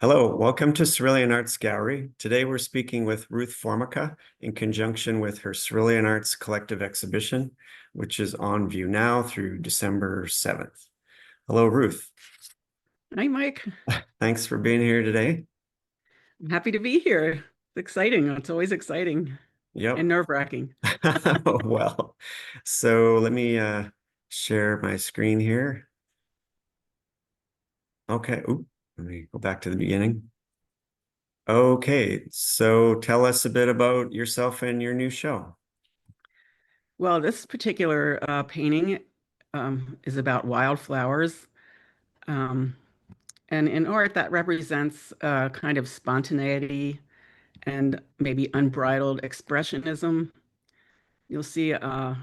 Hello, welcome to Cerulean Arts Gallery. Today we're speaking with Ruth Formica in conjunction with her Cerulean Arts Collective exhibition, which is on view now through December 7th. Hello, Ruth. Hi, Mike. Thanks for being here today. I'm happy to be here. It's exciting. It's always exciting and Yep. nerve-wracking. Well, so let me share my screen here. Okay. Oop, let me go back to the beginning. Okay, so tell us a bit about yourself and your new show. Well, this particular painting is about wildflowers. Um, and in art, that represents kind of spontaneity and maybe unbridled expressionism. You'll see how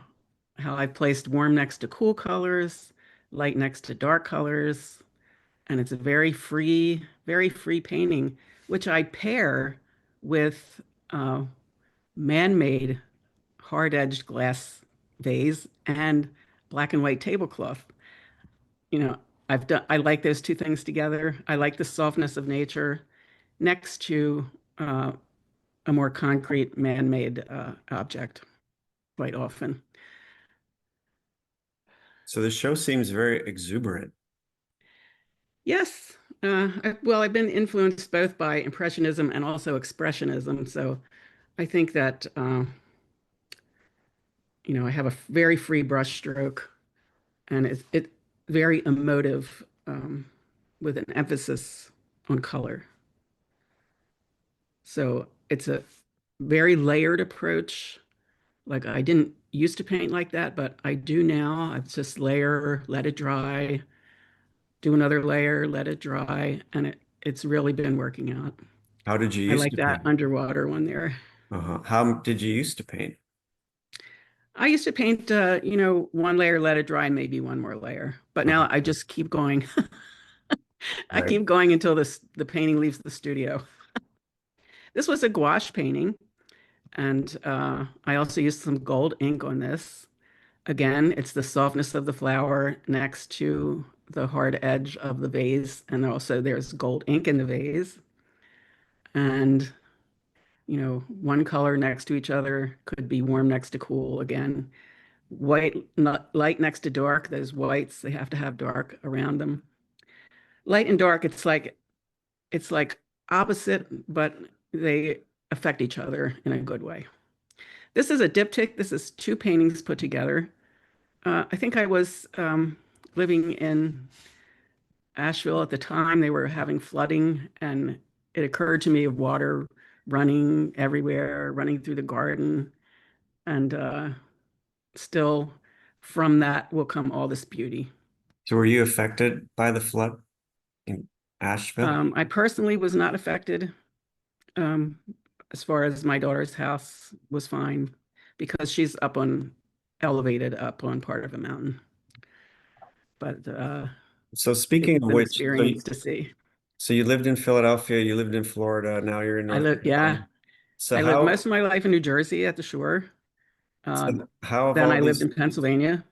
I've placed warm next to cool colors, light next to dark colors, and it's a very free painting, which I pair with man-made hard-edged glass vase and black and white tablecloth. You know, I like those two things together. I like the softness of nature next to uh, a more concrete man-made object quite often. So the show seems very exuberant. Yes. Well, I've been influenced both by Impressionism and also Expressionism. So I think that, I have a very free brush stroke and it's very emotive with an emphasis on color. So it's a very layered approach. Like I didn't used to paint like that, but I do now. I just layer, let it dry, do another layer, let it dry, and it's really been working out. How did you I used like to that paint? underwater one there. How did you used to paint? I used to paint, one layer, let it dry, maybe one more layer. But now I just keep going. I Right. keep going until the painting leaves the studio. This was a gouache painting, and I also used some gold ink on this. Again, it's the softness of the flower next to the hard edge of the vase, and also there's gold ink in the vase. And, one color next to each other could be warm next to cool again. White, not light next to dark, those whites, they have to have dark around them. Light and dark, it's like opposite, but they affect each other in a good way. This is a diptych. This is two paintings put together. I think I was living in Asheville at the time. They were having flooding, and it occurred to me of water running everywhere, running through the garden, and still from that will come all this beauty. So were you affected by the flood in Asheville? I personally was not affected. Um, as far as my daughter's house was fine because she's elevated up on part of a mountain. But So it's speaking of an which, experience to see. so you lived in Philadelphia, you lived in Florida, now you're in North Yeah, Carolina. So I lived most of my life in New Jersey at the shore. Uh, how have then all I lived these in Pennsylvania,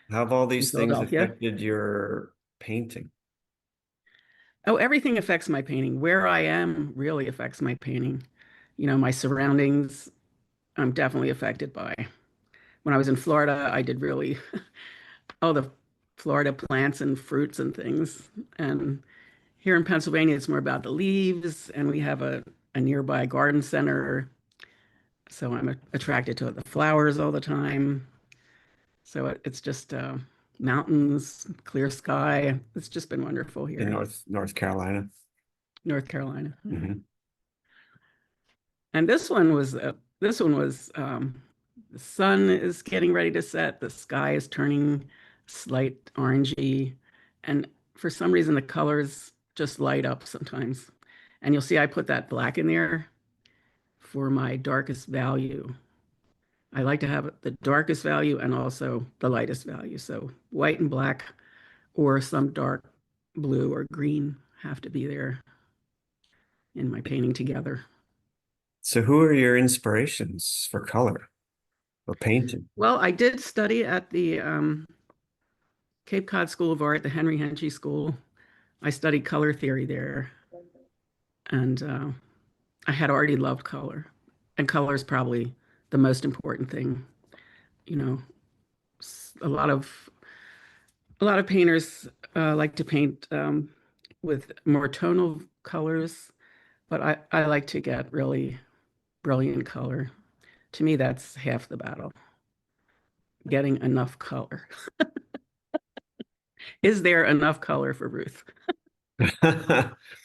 in things Philadelphia. affected your painting? Oh, everything affects my painting. Where I am really affects my painting. My surroundings, I'm definitely affected by. When I was in Florida, I did really all the Florida plants and fruits and things. And here in Pennsylvania, it's more about the leaves, and we have a nearby garden center. So I'm attracted to the flowers all the time. So it's just mountains, clear sky. It's just been wonderful In here, North Carolina. North Carolina. Hmm. And this one was the sun is getting ready to set. The sky is turning slight orangey, and for some reason the colors just light up sometimes. And you'll see I put that black in there for my darkest value. I like to have the darkest value and also the lightest value. So white and black or some dark blue or green have to be there in my painting together. So who are your inspirations for color or painting? Well, I did study at the Cape Cod School of Art, the Henry Henchy School. I studied color theory there. And I had already loved color, and color is probably the most important thing. You know, a lot of painters like to paint with more tonal colors, but I like to get really brilliant color. To me, that's half the battle, getting enough color. Is there enough color for Ruth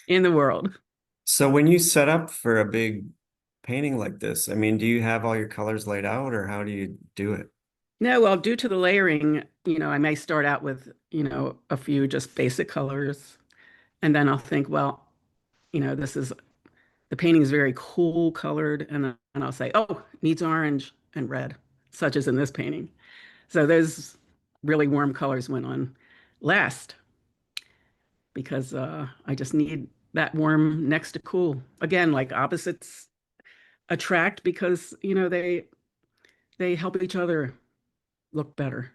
in the world? So when you set up for a big painting like this, I mean, do you have all your colors laid out or how do you do it? No, well, due to the layering, I may start out with, a few just basic colors, and then I'll think, well, this is the painting is very cool colored, and I'll say, oh, needs orange and red, such as in this painting. So those really warm colors went on last because I just need that warm next to cool. Again, like opposites attract because they help each other look better,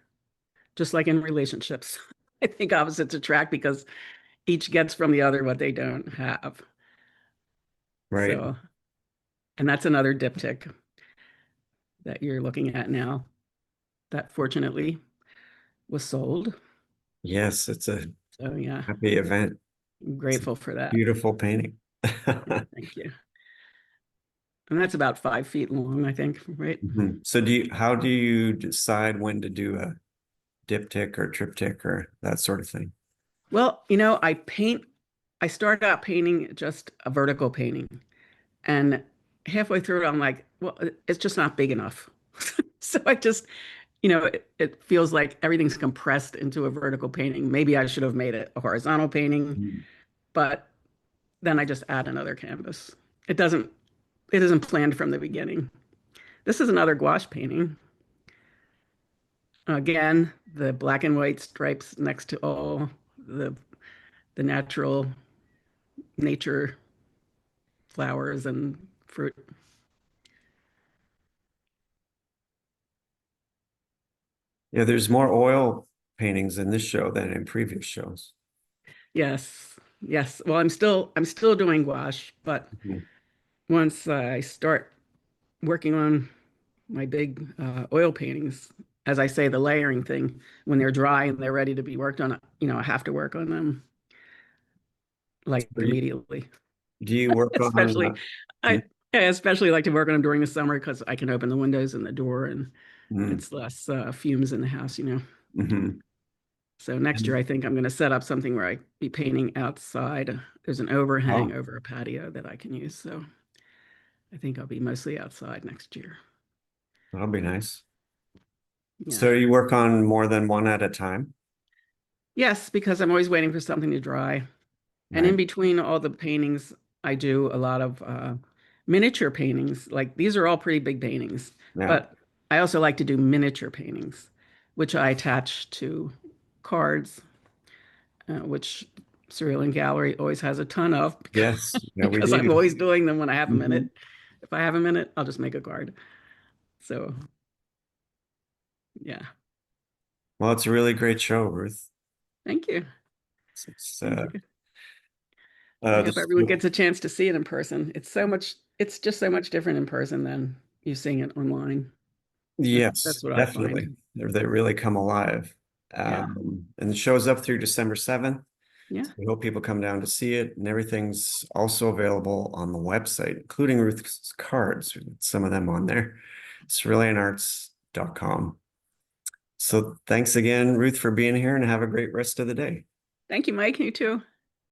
just like in relationships. I think opposites attract because each gets from the other what they don't have. Right. So, and that's another diptych that you're looking at now that fortunately was sold. Yes, it's a So yeah, happy event. I'm It's a grateful for that. beautiful painting. Yeah, thank you. And that's about 5 feet long, I think, right? Mhm. So how do you decide when to do a diptych or triptych or that sort of thing? Well, I started out painting just a vertical painting. And halfway through, I'm like, well, it's just not big enough. So I just, it feels like everything's compressed into a vertical painting. Maybe I should have made it a horizontal painting, Mm. but then I just add another canvas. It doesn't, it isn't planned from the beginning. This is another gouache painting. Again, the black and white stripes next to all the the natural nature flowers and fruit. Yeah, there's more oil paintings in this show than in previous shows. Yes, yes. Well, I'm still doing gouache, but Mhm. once I start working on my big oil paintings, as I say, the layering thing, when they're dry and they're ready to be worked on, I have to work on them like So immediately. do you work on Especially, I I especially like to work on them during the summer because I can open the windows and the door and mm, it's less fumes in the house. mhm. So next year, And- I think I'm going to set up something where I be painting outside. There's an overhang Oh, over a patio that I can use. So I think I'll be mostly outside next year. that'll be nice. Yeah. So you work on more than one at a time, Yes, because I'm always waiting for something to dry. And in right? between all the paintings, I do a lot of miniature paintings. Like these are all pretty big paintings, Yeah. but I also like to do miniature paintings, which I attach to cards, which Cerulean Gallery always has a ton of Yes. Yeah, we because I'm do. always doing them when I have a Mhm. minute. If I have a minute, I'll just make a card. So yeah, Well, it's a really great show, Ruth. thank you. It's Thank you. I hope this everyone gets a chance to see it in person. It's just so much different in person than you seeing it online. yes, That's what I definitely. find. They really come alive. Yeah. And the show's up through December 7th. Yeah. So we hope people come down to see it, and everything's also available on the website, including Ruth's cards, some of them on there. Ceruleanarts.com. So thanks again, Ruth, for being here and have a great rest of the day. Thank you, Mike. You too.